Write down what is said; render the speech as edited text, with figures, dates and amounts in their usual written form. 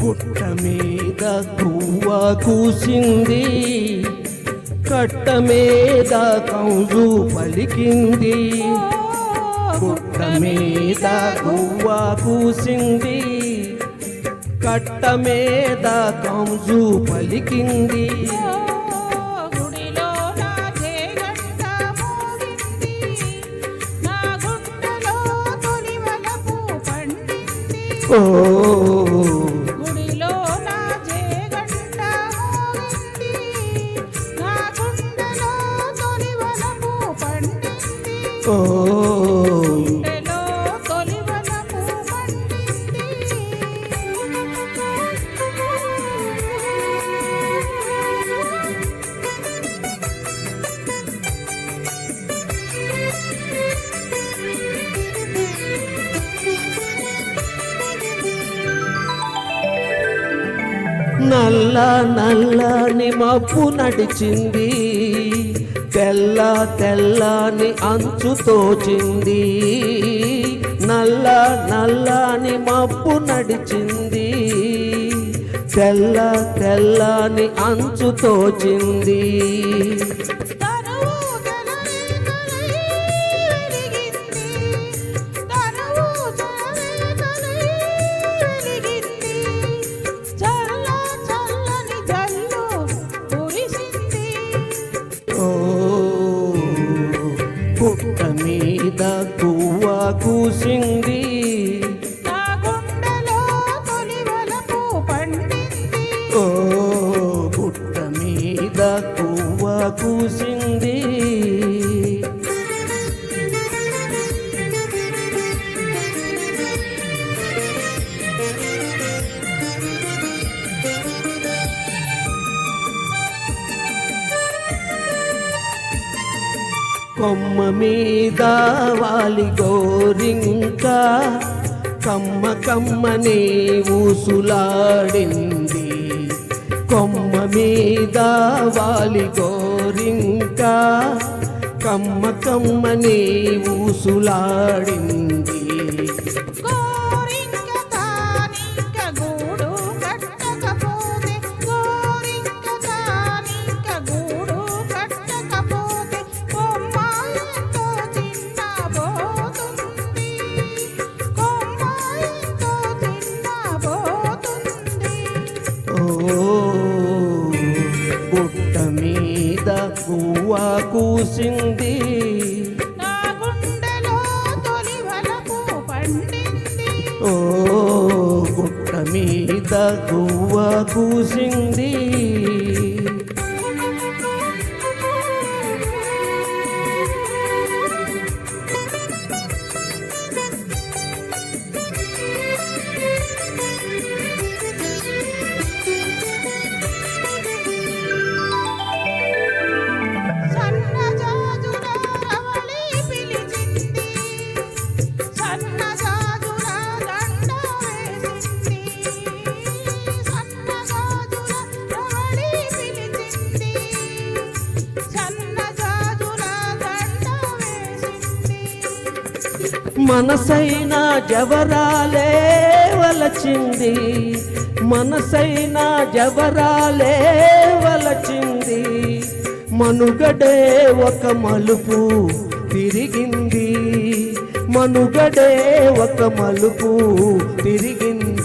గుట్ట మీద గువ్వ కూసింది, కట్ట మీద కౌజు పలికింది. గుట్ట మీద గువ్వ కూసింది, కట్ట మీద కౌజు పలికింది. ఓ గుడిలో నా జేగంట మోగింది, నా గుండెలో తొలి వలపు పండింది. ఓ గుండెలో తొలి వలపు పండింది. నల్ల నల్లని మబ్బు నడిచింది, తెల్ల తెల్లని అంచు తోచింది. నల్ల నల్లని మబ్బు నడిచింది, తెల్ల తెల్లని అంచు తోచింది. గుట్ట మీద గువ్వ కూసింది, నా గుండెలో తొలి వలపు పండింది. ఓ గుట్ట మీద గువ్వ కూసింది. కొమ్మ మీద వాలి గోరింక, కమ్మ కమ్మని ఊసులాడింది. కొమ్మ మీద వాలి గోరింక, కమ్మ కమ్మని ఊసులాడింది. గుట్ట మీద గువ్వ కూసింది, నా గుండెలో తొలి వలపు పండింది. ఓ గుట్ట మీద గువ్వ కూసింది. మనసైన జవరాలే వలచింది, మనసైన జవరాలే వలచింది. మనుగడే ఒక మలుపు తిరిగింది, మనుగడే ఒక మలుపు తిరిగింది.